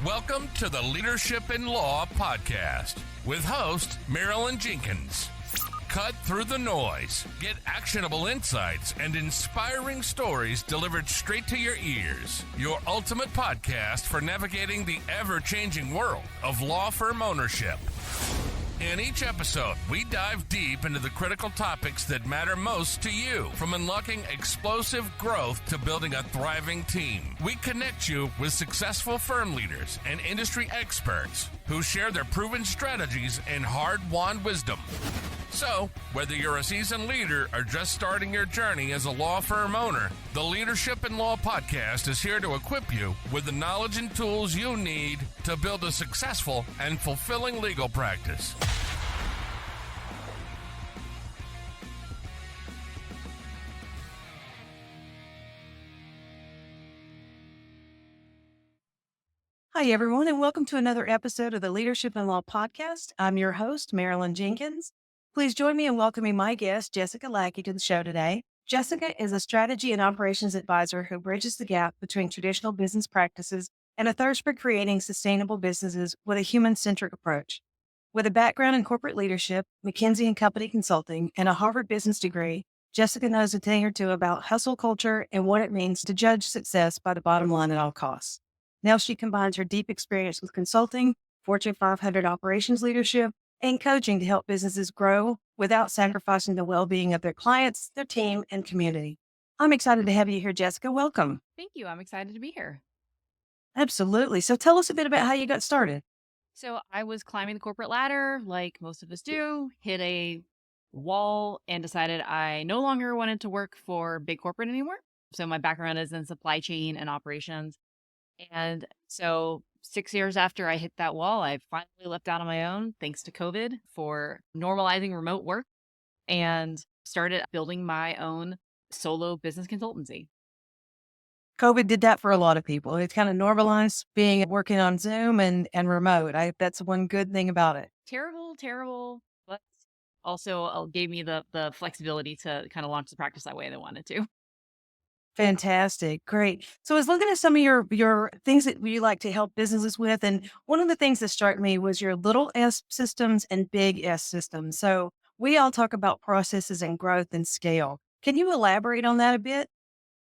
Welcome to the Leadership in Law podcast with host Marilyn Jenkins. Cut through the noise, get actionable insights and inspiring stories delivered straight to your ears. Your ultimate podcast for navigating the ever-changing world of law firm ownership. In each episode, we dive deep into the critical topics that matter most to you, from unlocking explosive growth to building a thriving team. We connect you with successful firm leaders and industry experts who share their proven strategies and hard-won wisdom. So, whether you're a seasoned leader or just starting your journey as a law firm owner, the Leadership in Law podcast is here to equip you with the knowledge and tools you need to build a successful and fulfilling legal practice. Hi, everyone, and welcome to another episode of the Leadership in Law podcast. I'm your host, Marilyn Jenkins. Please join me in welcoming my guest, Jessica Lackey, to the show today. Jessica is a strategy and operations advisor who bridges the gap between traditional business practices and a thirst for creating sustainable businesses with a human-centric approach. With a background in corporate leadership, McKinsey and Company consulting, and a Harvard business degree, Jessica knows a thing or two about hustle culture and what it means to judge success by the bottom line at all costs. Now she combines her deep experience with consulting, Fortune 500 operations leadership, and coaching to help businesses grow without sacrificing the well-being of their clients, their team, and community. I'm excited to have you here, Jessica. Welcome. Thank you. I'm excited to be here. Absolutely. So tell us a bit about how you got started. So I was climbing the corporate ladder, like most of us do, hit a wall and decided I no longer wanted to work for big corporate anymore. So my background is in supply chain and operations. And so 6 years after I hit that wall, I finally left out on my own, thanks to COVID, for normalizing remote work and started building my own solo business consultancy. COVID did that for a lot of people. It kind of normalized working on Zoom and remote. That's one good thing about it. Terrible, but also gave me the flexibility to kind of launch the practice that way I wanted to. Fantastic. Great. So I was looking at some of your things that you like to help businesses with. And one of the things that struck me was your little S systems and big S systems. So we all talk about processes and growth and scale. Can you elaborate on that a bit?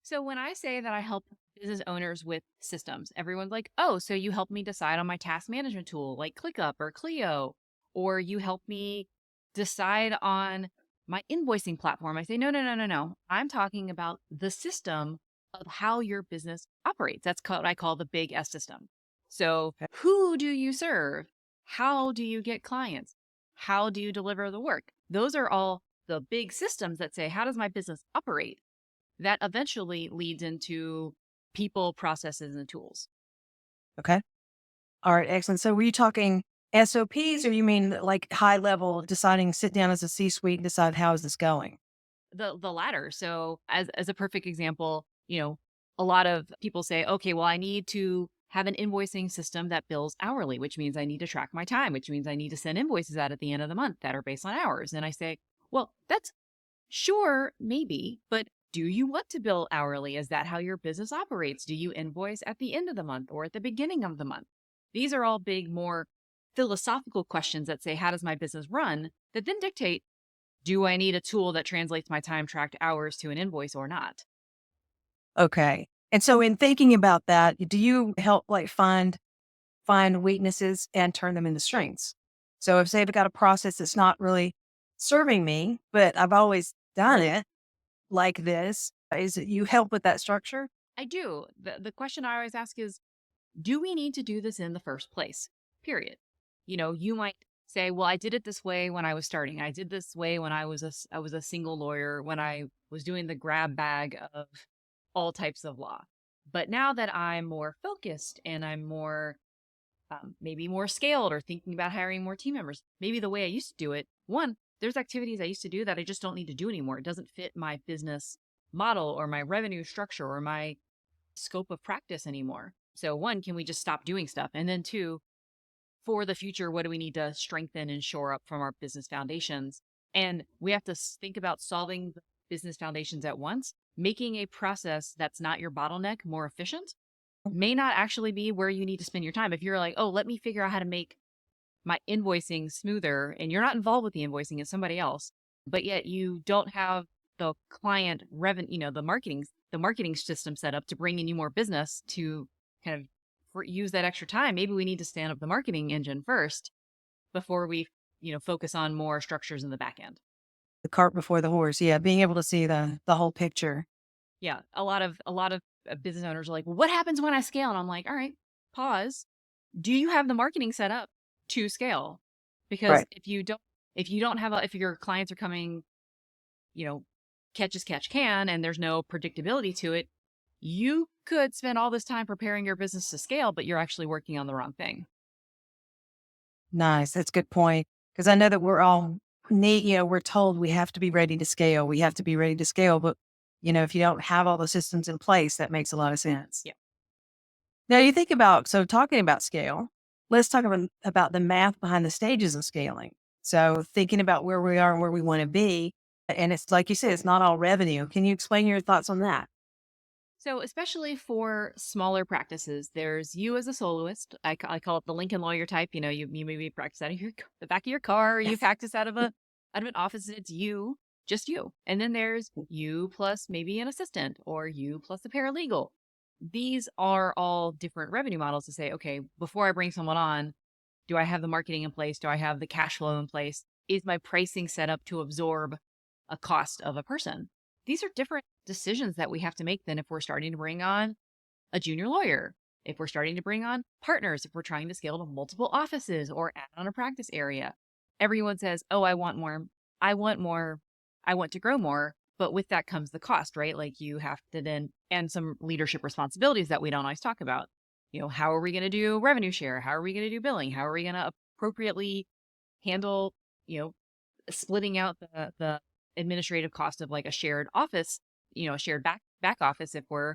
So when I say that I help business owners with systems, everyone's like, oh, so you help me decide on my task management tool like ClickUp or Clio, or you help me decide on my invoicing platform. I say, no. I'm talking about the system of how your business operates. That's what I call the big S system. So who do you serve? How do you get clients? How do you deliver the work? Those are all the big systems that say, how does my business operate? That eventually leads into people, processes, and tools. Okay. All right. Excellent. So were you talking SOPs, or you mean like high level deciding, sit down as a C-suite and decide how is this going? The latter. So as a perfect example, a lot of people say, okay, well, I need to have an invoicing system that bills hourly, which means I need to track my time, which means I need to send invoices out at the end of the month that are based on hours. And I say, well, that's sure, maybe, but do you want to bill hourly? Is that how your business operates? Do you invoice at the end of the month or at the beginning of the month? These are all big, more philosophical questions that say, how does my business run? That then dictate, do I need a tool that translates my time tracked hours to an invoice or not? Okay. And so in thinking about that, do you help find weaknesses and turn them into strengths? So if, say, I've got a process that's not really serving me, but I've always done it like this, is it you help with that structure? I do. The question I always ask is, do we need to do this in the first place? Period. You might say, well, I did it this way when I was starting. I did this way when I was a single lawyer, when I was doing the grab bag of all types of law. But now that I'm more focused and I'm more, maybe more scaled or thinking about hiring more team members, maybe the way I used to do it, one, there's activities I used to do that I just don't need to do anymore. It doesn't fit my business model or my revenue structure or my scope of practice anymore. So one, can we just stop doing stuff? And then two, for the future, what do we need to strengthen and shore up from our business foundations? And we have to think about solving the business foundations at once, making a process that's not your bottleneck more efficient, may not actually be where you need to spend your time. If you're like, oh, let me figure out how to make my invoicing smoother, and you're not involved with the invoicing, it's somebody else, but yet you don't have the client revenue, the marketing system set up to bring in you more business to kind of use that extra time. Maybe we need to stand up the marketing engine first before we, focus on more structures in the back end. The cart before the horse. Yeah. Being able to see the whole picture. Yeah. A lot of business owners are like, well, what happens when I scale? And I'm like, all right, pause. Do you have the marketing set up to scale? Because Right. if your clients are coming, catch as catch can, and there's no predictability to it, you could spend all this time preparing your business to scale, but you're actually working on the wrong thing. Nice. That's a good point. Because I know that we're all we're told we have to be ready to scale. We have to be ready to scale. But, if you don't have all the systems in place, that makes a lot of sense. Yeah. Now you think so talking about scale, let's talk about the math behind the stages of scaling. So thinking about where we are and where we want to be. And it's like you said, it's not all revenue. Can you explain your thoughts on that? So, especially for smaller practices, there's you as a soloist. I call it the Lincoln lawyer type. You maybe practice out of the back of your car, or you practice out of an office, and it's you, just you. And then there's you plus maybe an assistant, or you plus a paralegal. These are all different revenue models to say, okay, before I bring someone on, do I have the marketing in place? Do I have the cash flow in place? Is my pricing set up to absorb a cost of a person? These are different decisions that we have to make than if we're starting to bring on a junior lawyer, if we're starting to bring on partners, if we're trying to scale to multiple offices or add on a practice area. Everyone says, oh, I want more. I want more. I want to grow more. But with that comes the cost, right? Like you have to then, and some leadership responsibilities that we don't always talk about. How are we going to do revenue share? How are we going to do billing? How are we going to appropriately handle, splitting out the administrative cost of like a shared office, a shared back office if we're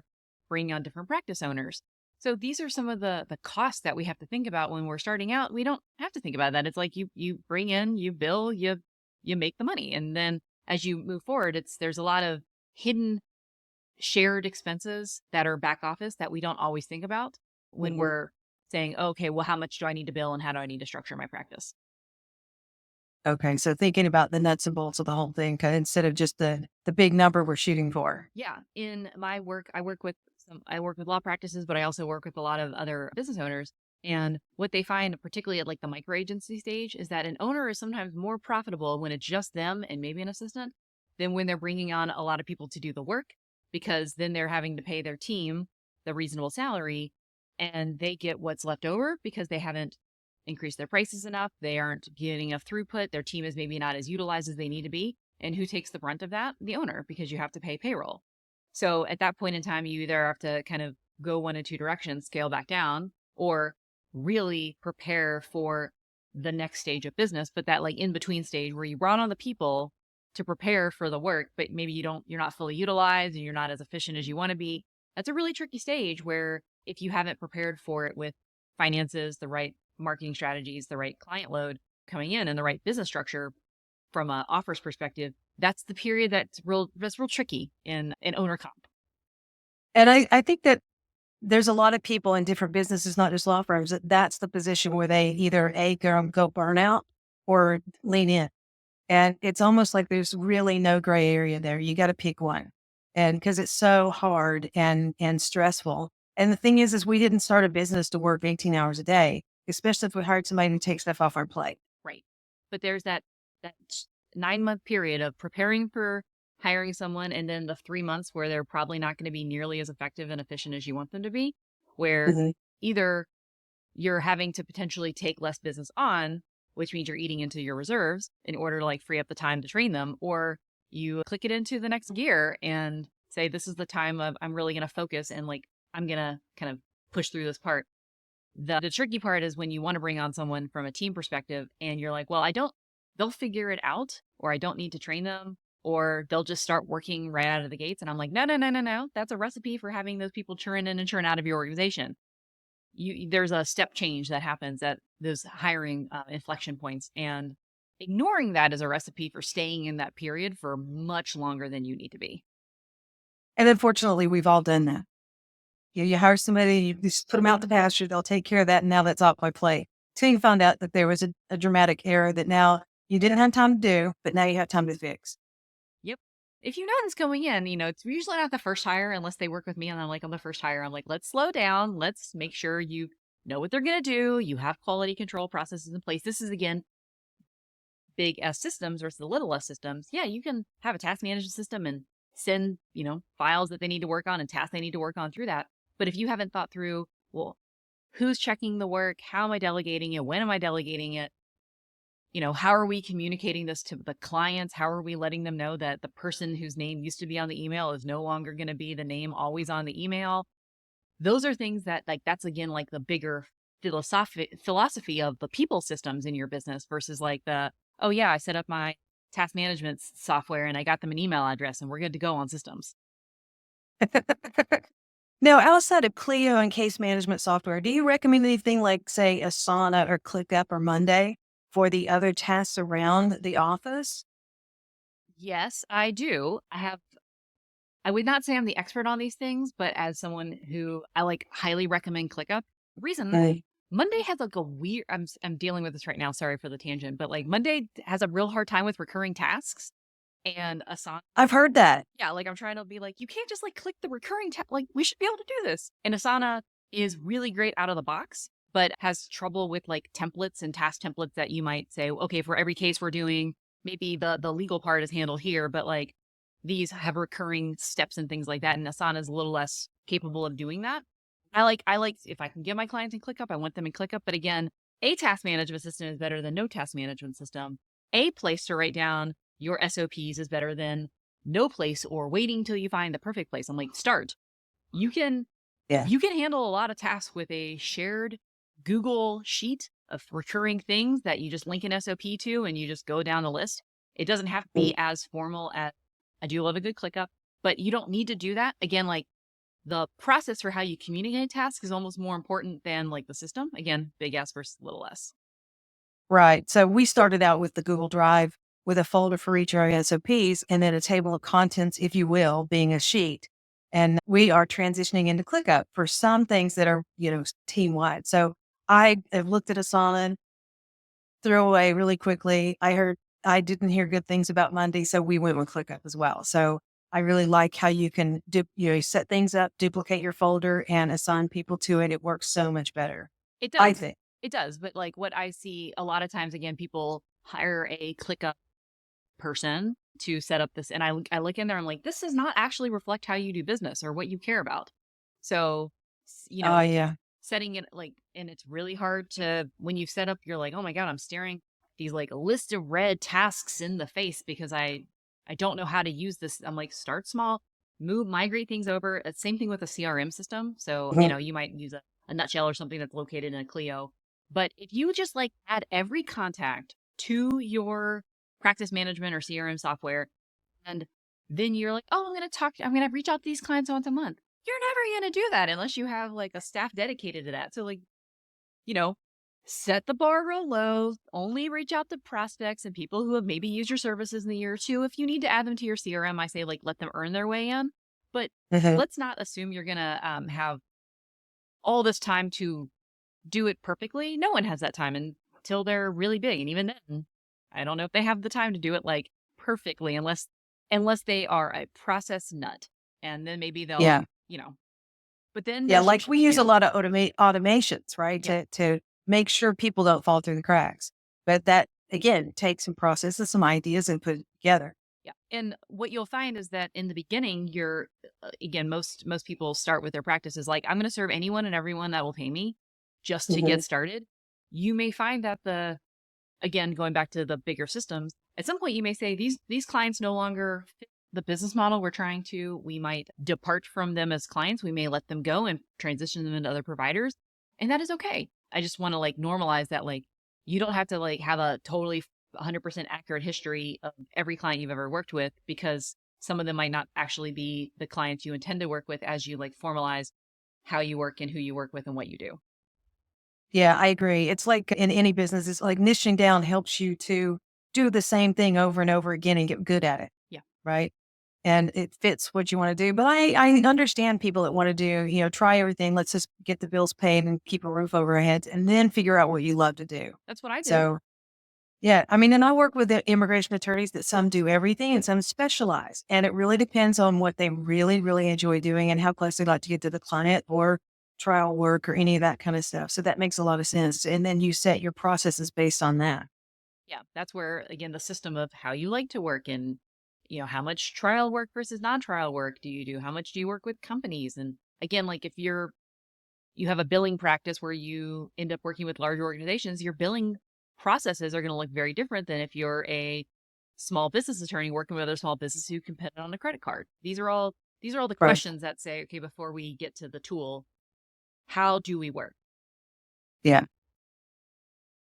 bringing on different practice owners. So these are some of the costs that we have to think about when we're starting out. We don't have to think about that. It's like you bring in, you bill, you make the money, and then as you move forward, there's a lot of hidden shared expenses that are back office that we don't always think about when we're saying, okay, well, how much do I need to bill and how do I need to structure my practice? Okay. So thinking about the nuts and bolts of the whole thing instead of just the big number we're shooting for. Yeah. In my work, I work with law practices, but I also work with a lot of other business owners. And what they find, particularly at like the microagency stage, is that an owner is sometimes more profitable when it's just them and maybe an assistant than when they're bringing on a lot of people to do the work, because then they're having to pay their team the reasonable salary and they get what's left over because they haven't increased their prices enough. They aren't getting enough throughput. Their team is maybe not as utilized as they need to be. And who takes the brunt of that? The owner, because you have to pay payroll. So at that point in time, you either have to kind of go one of two directions, scale back down, or really prepare for the next stage of business. But that like in between stage where you brought on the people to prepare for the work, but maybe you're not fully utilized and you're not as efficient as you want to be. That's a really tricky stage where if you haven't prepared for it with finances, the right marketing strategies, the right client load coming in, and the right business structure from an offers perspective, that's the period that's real tricky in owner comp. And I think that there's a lot of people in different businesses, not just law firms, that's the position where they either go burnout or lean in. And it's almost like there's really no gray area there. You got to pick one. And because it's so hard and stressful. And the thing is we didn't start a business to work 18 hours a day, especially if we hired somebody to take stuff off our plate. Right. But there's that 9-month period of preparing for hiring someone, and then the 3 months where they're probably not going to be nearly as effective and efficient as you want them to be, where either you're having to potentially take less business on, which means you're eating into your reserves in order to like free up the time to train them, or you click it into the next gear and say, this is the time of I'm really going to focus and like I'm going to kind of push through this part. The tricky part is when you want to bring on someone from a team perspective and you're like, well, they'll figure it out, or I don't need to train them, or they'll just start working right out of the gates. And I'm like, no. That's a recipe for having those people churn in and churn out of your organization. There's a step change that happens at those hiring inflection points, and ignoring that is a recipe for staying in that period for much longer than you need to be. And unfortunately, we've all done that. You hire somebody, you just put them out to pasture, they'll take care of that. And now that's off my plate. Till you found out that there was a dramatic error that now you didn't have time to do, but now you have time to fix. Yep. If you know this going in, it's usually not the first hire unless they work with me and I'm the first hire. I'm like, let's slow down. Let's make sure you know what they're going to do. You have quality control processes in place. This is, again, big S systems versus the little S systems. Yeah, you can have a task management system and send, files that they need to work on and tasks they need to work on through that. But if you haven't thought through, well, who's checking the work? How am I delegating it? When am I delegating it? How are we communicating this to the clients? How are we letting them know that the person whose name used to be on the email is no longer going to be the name always on the email? Those are things that, that's again, the bigger philosophy of the people systems in your business versus oh yeah, I set up my task management software and I got them an email address and we're good to go on systems. Now, outside of Clio and case management software, do you recommend anything like, say, Asana or ClickUp or Monday for the other tasks around the office? Yes, I do. I would not say I'm the expert on these things, but as someone who I highly recommend ClickUp, the reason Monday has a weird, I'm dealing with this right now. Sorry for the tangent, but Monday has a real hard time with recurring tasks. And Asana, I've heard that. yeah, I'm trying to be you can't just click the recurring tab. We should be able to do this. And Asana is really great out of the box, but has trouble with templates and task templates that you might say, okay, for every case we're doing, maybe the legal part is handled here, but these have recurring steps and things like that. And Asana is a little less capable of doing that. I like if I can get my clients in ClickUp, I want them in ClickUp. But again, a task management system is better than no task management system. A place to write down your SOPs is better than no place or waiting till you find the perfect place. I'm start. You can handle a lot of tasks with a shared Google sheet of recurring things that you just link an SOP to and you just go down the list. It doesn't have to be as formal as, I do love a good ClickUp, but you don't need to do that. Again, the process for how you communicate tasks is almost more important than the system. Again, big S versus little s. Right. So we started out with the Google Drive with a folder for each of our SOPs and then a table of contents, if you will, being a sheet. And we are transitioning into ClickUp for some things that are, team wide. So I have looked at Asana, threw away really quickly. I didn't hear good things about Monday, so we went with ClickUp as well. So I really like how you can set things up, duplicate your folder, and assign people to it. It works so much better. It does. I think It does. But what I see a lot of times, again, people hire a ClickUp person to set up this. And I look in there, I'm this does not actually reflect how you do business or what you care about. So, yeah. setting it and it's really hard to, when you set up, you're oh my God, I'm staring these a list of red tasks in the face because I don't know how to use this. I'm start small, migrate things over. Same thing with a CRM system. So, you might use a Nutshell or something that's located in a Clio. But if you just add every contact to your practice management or CRM software, and then you're oh, I'm going to reach out to these clients once a month. You're never going to do that unless you have a staff dedicated to that. So set the bar real low, only reach out to prospects and people who have maybe used your services in the year or two. If you need to add them to your CRM, I say let them earn their way in. But let's not assume you're going to have all this time to do it perfectly. No one has that time until they're really big. And even then, I don't know if they have the time to do it perfectly unless they are a process nut. And then maybe they'll, but then we use a lot of automations, right? Yeah. To make sure people don't fall through the cracks. But that, again, takes some processes, some ideas and put it together. Yeah. And what you'll find is that in the beginning, you're, again, most people start with their practices I'm going to serve anyone and everyone that will pay me just to get started. You may find that again, going back to the bigger systems, at some point you may say these clients no longer fit the business model we're trying to. We might depart from them as clients. We may let them go and transition them into other providers. And that is okay. I just want to normalize that you don't have to have a totally 100% accurate history of every client you've ever worked with, because some of them might not actually be the clients you intend to work with as you formalize how you work and who you work with and what you do. Yeah, I agree. It's in any business, it's niching down helps you to do the same thing over and over again and get good at it. Yeah. Right. and it fits what you want to do. But I understand people that want to do, try everything. Let's just get the bills paid and keep a roof over our heads and then figure out what you love to do. That's what I did. So, yeah, I mean, and I work with the immigration attorneys that some do everything and some specialize. And it really depends on what they really, really enjoy doing and how close they like to get to the client or trial work or any of that kind of stuff. So that makes a lot of sense. And then you set your processes based on that. Yeah, that's where, again, the system of how you like to work and, how much trial work versus non-trial work do you do? How much do you work with companies? And again, like if you have a billing practice where you end up working with larger organizations, your billing processes are going to look very different than if you're a small business attorney working with other small businesses who can depend on a credit card. These are all the Right. questions that say, okay, before we get to the tool, how do we work? Yeah.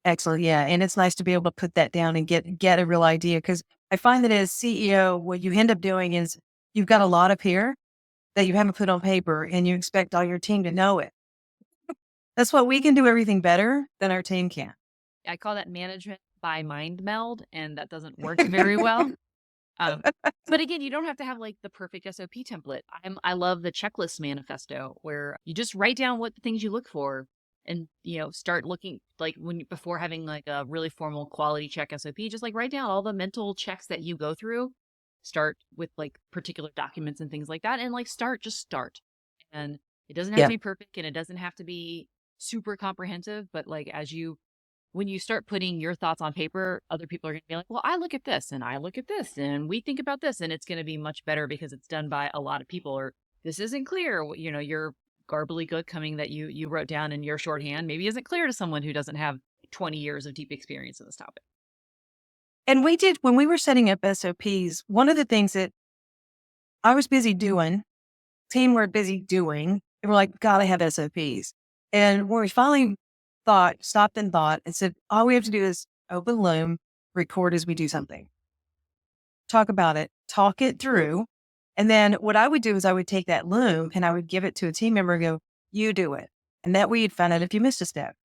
Excellent. Yeah. And it's nice to be able to put that down and get a real idea. Cause I find that as CEO, what you end up doing is you've got a lot up here that you haven't put on paper and you expect all your team to know it. That's what we can do everything better than our team can. I call that management by mind meld, and that doesn't work very well. But again, you don't have to have like the perfect SOP template. I love the checklist manifesto where you just write down what the things you look for and, start looking like before having like a really formal quality check SOP, just like write down all the mental checks that you go through. Start with like particular documents and things like that. And like just start. And it doesn't have Yeah. to be perfect and it doesn't have to be super comprehensive, but like when you start putting your thoughts on paper, other people are going to be like, well, I look at this and I look at this and we think about this, and it's going to be much better because it's done by a lot of people. Or this isn't clear, your garbly good coming that you wrote down in your shorthand maybe isn't clear to someone who doesn't have 20 years of deep experience in this topic. And when we were setting up SOPs, one of the things that I was busy doing, team were busy doing, and we're like, gotta have SOPs. And when we finally stopped and thought and said, all we have to do is open Loom, record as we do something, talk about it, talk it through. And then what I would do is I would take that Loom and I would give it to a team member and go, you do it. And that way you'd find out if you missed a step.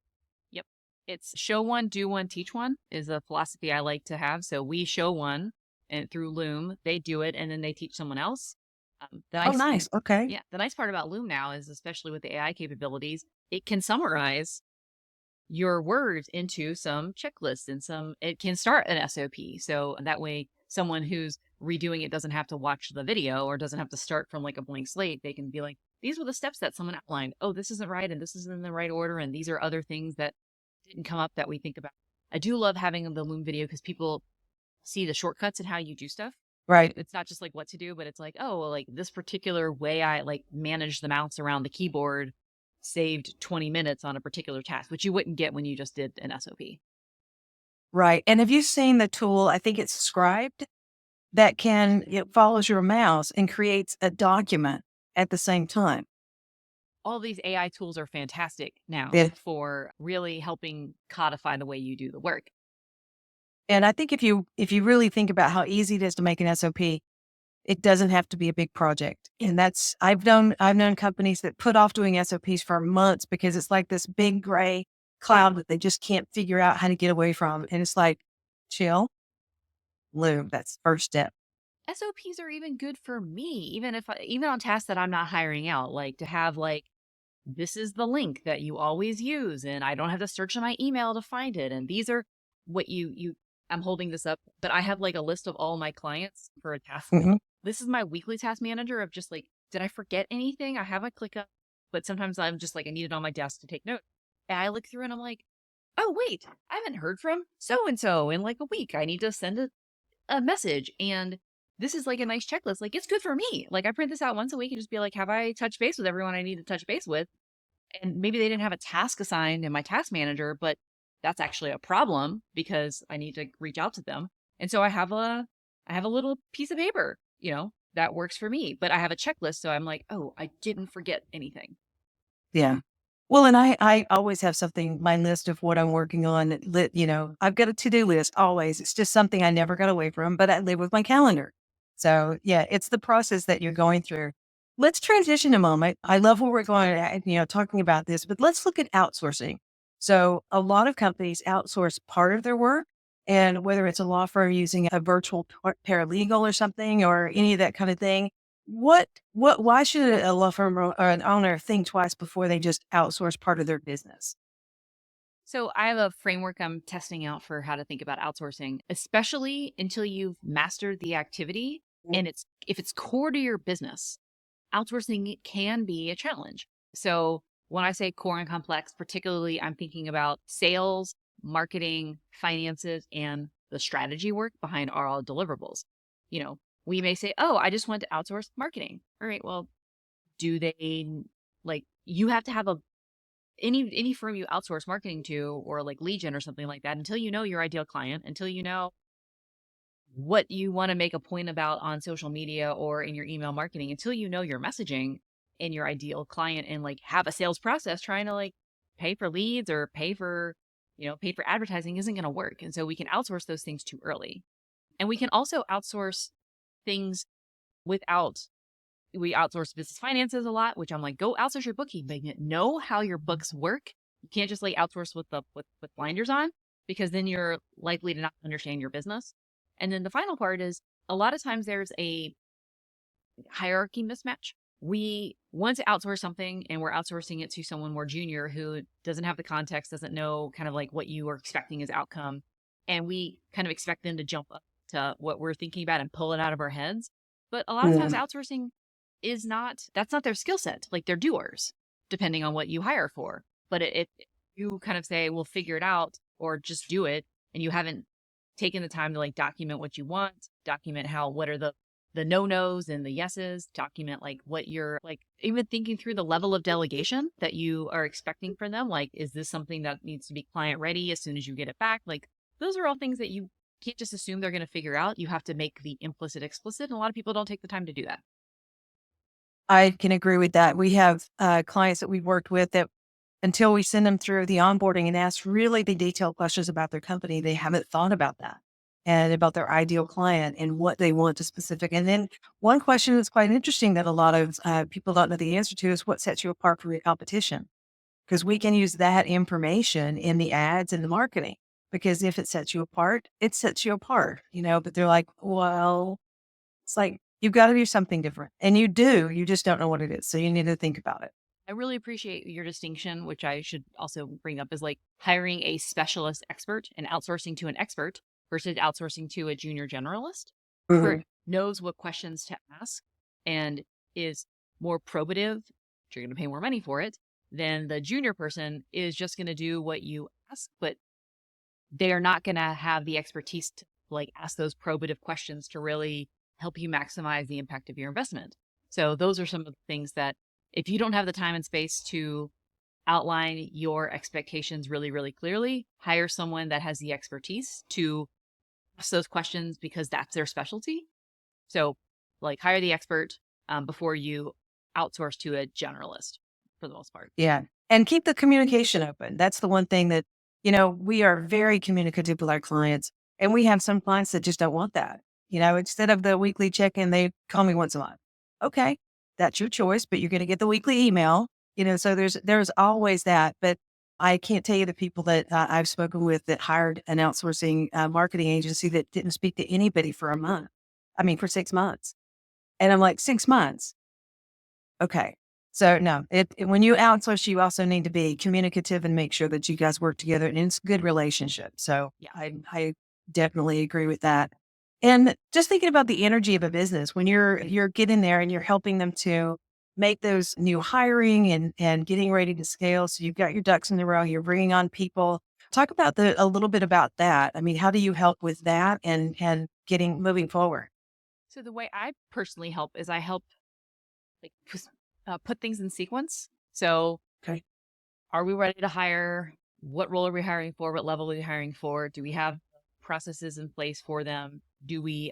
Yep. It's show one, do one, teach one is a philosophy I like to have. So we show one and through Loom, they do it and then they teach someone else. Nice. Okay. Yeah. The nice part about Loom now is, especially with the AI capabilities, it can summarize your words into some checklists and it can start an SOP. So that way someone who's redoing it doesn't have to watch the video or doesn't have to start from like a blank slate. They can be like, these were the steps that someone outlined. Oh, this isn't right. And this isn't in the right order. And these are other things that didn't come up that we think about. I do love having the Loom video because people see the shortcuts and how you do stuff. Right. It's not just like what to do, but it's like, oh, well, like this particular way I like manage the mouse around the keyboard saved 20 minutes on a particular task, which you wouldn't get when you just did an SOP. Right. And have you seen the tool? I think it's Scribed that it follows your mouse and creates a document at the same time. All these AI tools are fantastic now Yeah. for really helping codify the way you do the work. And I think if you really think about how easy it is to make an SOP, it doesn't have to be a big project. And I've known companies that put off doing SOPs for months because it's like this big gray cloud that they just can't figure out how to get away from. And it's like, chill, Loom, that's first step. SOPs are even good for me, even on tasks that I'm not hiring out, like to have like, this is the link that you always use and I don't have to search in my email to find it. And these are what I'm holding this up, but I have like a list of all my clients for a task. Mm-hmm. This is my weekly task manager of just like, did I forget anything? I have a ClickUp, but sometimes I'm just like, I need it on my desk to take notes. And I look through and I'm like, oh, wait, I haven't heard from so-and-so in like a week. I need to send a message. And this is like a nice checklist. Like, it's good for me. Like, I print this out once a week and just be like, have I touched base with everyone I need to touch base with? And maybe they didn't have a task assigned in my task manager, but that's actually a problem because I need to reach out to them. And so I have a little piece of paper, that works for me, but I have a checklist. So I'm like, oh, I didn't forget anything. Yeah. Well, and I always have something, my list of what I'm working on, I've got a to-do list always. It's just something I never got away from, but I live with my calendar. So yeah, it's the process that you're going through. Let's transition a moment. I love where we're going, talking about this, but let's look at outsourcing. So a lot of companies outsource part of their work And whether it's a law firm using a virtual paralegal or something or any of that kind of thing, why should a law firm or an owner think twice before they just outsource part of their business? So I have a framework I'm testing out for how to think about outsourcing, especially until you've mastered the activity and if it's core to your business, outsourcing can be a challenge. So when I say core and complex, particularly I'm thinking about sales, marketing, finances, and the strategy work behind all deliverables. We may say, oh, I just want to outsource marketing. All right, well, do they like you have to have any firm you outsource marketing to or like lead gen or something like that until you know your ideal client, until you know what you want to make a point about on social media or in your email marketing, until you know your messaging and your ideal client and like have a sales process trying to like pay for leads or pay for advertising isn't going to work. And so we can outsource those things too early. And we can also outsource things without we outsource business finances a lot, which I'm like, go outsource your bookkeeping. Know how your books work. You can't just like outsource with blinders on because then you're likely to not understand your business. And then the final part is a lot of times there's a hierarchy mismatch. We want to outsource something and we're outsourcing it to someone more junior who doesn't have the context, doesn't know kind of like what you are expecting as outcome. And we kind of expect them to jump up to what we're thinking about and pull it out of our heads. But a lot of times outsourcing that's not their skill set. Like they're doers, depending on what you hire for. But if you kind of say, well, figure it out or just do it, and you haven't taken the time to like document what you want, document what are the no-nos and the yeses, document like what you're like, even thinking through the level of delegation that you are expecting from them. Like, is this something that needs to be client ready as soon as you get it back? Like, those are all things that you can't just assume they're going to figure out. You have to make the implicit explicit. And a lot of people don't take the time to do that. I can agree with that. We have clients that we've worked with that until we send them through the onboarding and ask really the detailed questions about their company, they haven't thought about that and about their ideal client and what they want to specific. And then one question that's quite interesting that a lot of people don't know the answer to is what sets you apart from your competition? Because we can use that information in the ads and the marketing. Because if it sets you apart, it sets you apart, but they're like, well, it's like, you've got to do something different. And you do, you just don't know what it is. So you need to think about it. I really appreciate your distinction, which I should also bring up is like hiring a specialist expert and outsourcing to an expert versus outsourcing to a junior generalist who knows what questions to ask and is more probative. You're going to pay more money for it than the junior person is just going to do what you ask, but they are not going to have the expertise to like ask those probative questions to really help you maximize the impact of your investment. So those are some of the things that if you don't have the time and space to outline your expectations really, really clearly, hire someone that has the expertise to ask those questions because that's their specialty. So like hire the expert before you outsource to a generalist for the most part. Yeah. And keep the communication open. That's the one thing that, we are very communicative with our clients. And we have some clients that just don't want that. Instead of the weekly check-in, they call me once a month. Okay, that's your choice, but you're going to get the weekly email. So there's always that. But I can't tell you the people that I've spoken with that hired an outsourcing marketing agency that didn't speak to anybody for a month. I mean, for 6 months. And I'm like, 6 months. Okay. So no, when you outsource, you also need to be communicative and make sure that you guys work together and it's a good relationship. So Yeah. I definitely agree with that. And just thinking about the energy of a business, when you're getting there and you're helping them to make those new hiring and getting ready to scale. So you've got your ducks in a row, you're bringing on people. Talk about a little bit about that. I mean, how do you help with that and getting moving forward? So the way I personally help is I help like put things in sequence. So Okay. are we ready to hire? What role are we hiring for? What level are we hiring for? Do we have processes in place for them? Do we,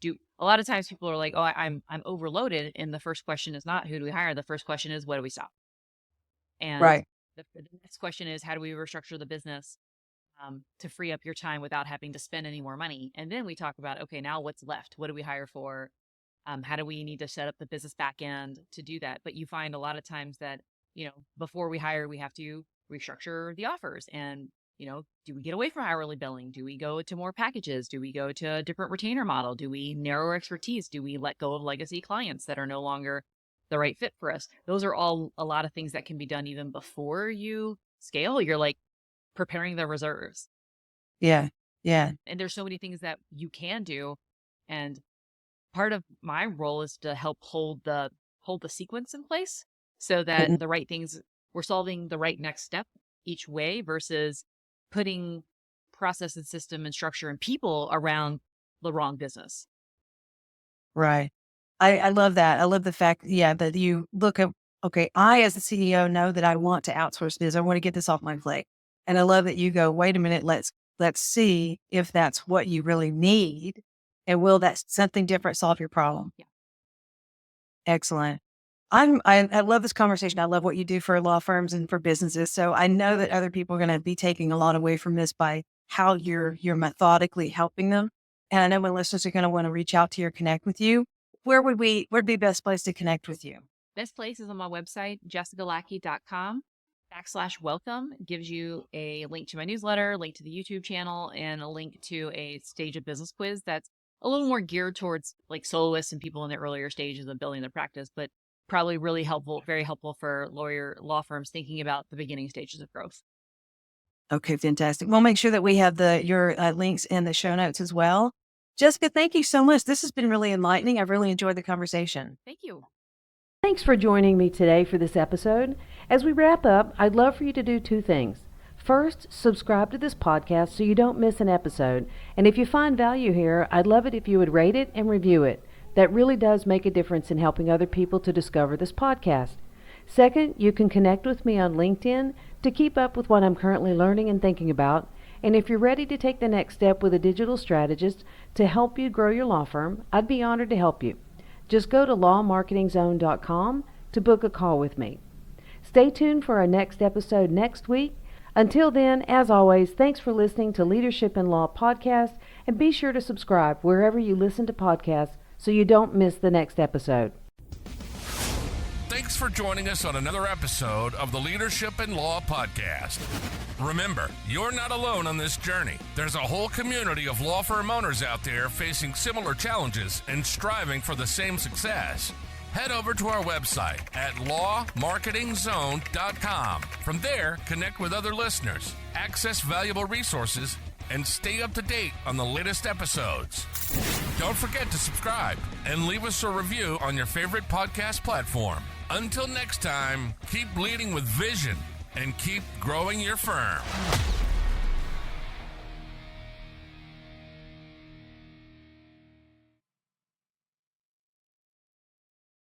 do a lot of times people are like, oh, I'm overloaded. And the first question is not who do we hire? The first question is what do we stop? And Right. the next question is how do we restructure the business to free up your time without having to spend any more money? And then we talk about, okay, now what's left? What do we hire for? How do we need to set up the business back end to do that? But you find a lot of times that, before we hire, we have to restructure the offers and Do we get away from hourly billing? Do we go to more packages? Do we go to a different retainer model? Do we narrow our expertise? Do we let go of legacy clients that are no longer the right fit for us? Those are all a lot of things that can be done even before you scale. You're like preparing the reserves. Yeah. Yeah. And there's so many things that you can do. And part of my role is to help hold the sequence in place so that the right things, we're solving the right next step each way versus putting process and system and structure and people around the wrong business. Right. I love that. I love the fact, that you look at, okay, I as the CEO know that I want to outsource this. I want to get this off my plate. And I love that you go, wait a minute, let's see if that's what you really need. And will that something different solve your problem? Yeah. Excellent. I love this conversation. I love what you do for law firms and for businesses. So I know that other people are going to be taking a lot away from this by how you're methodically helping them. And I know my listeners are going to want to reach out to you or connect with you. Where'd be best place to connect with you? Best place is on my website, jessicalackey.com/welcome. Gives you a link to my newsletter, link to the YouTube channel, and a link to a stage of business quiz that's a little more geared towards like soloists and people in the earlier stages of building their practice, but probably really helpful, very helpful for law firms thinking about the beginning stages of growth. Okay, fantastic. We'll make sure that we have your links in the show notes as well. Jessica, thank you so much. This has been really enlightening. I've really enjoyed the conversation. Thank you. Thanks for joining me today for this episode. As we wrap up, I'd love for you to do two things. First, subscribe to this podcast so you don't miss an episode. And if you find value here, I'd love it if you would rate it and review it. That really does make a difference in helping other people to discover this podcast. Second, you can connect with me on LinkedIn to keep up with what I'm currently learning and thinking about. And if you're ready to take the next step with a digital strategist to help you grow your law firm, I'd be honored to help you. Just go to lawmarketingzone.com to book a call with me. Stay tuned for our next episode next week. Until then, as always, thanks for listening to Leadership in Law Podcast, and be sure to subscribe wherever you listen to podcasts so you don't miss the next episode. Thanks for joining us on another episode of the Leadership in Law Podcast. Remember, you're not alone on this journey. There's a whole community of law firm owners out there facing similar challenges and striving for the same success. Head over to our website at lawmarketingzone.com. From there, connect with other listeners, access valuable resources, and stay up to date on the latest episodes. Don't forget to subscribe and leave us a review on your favorite podcast platform. Until next time, keep leading with vision and keep growing your firm.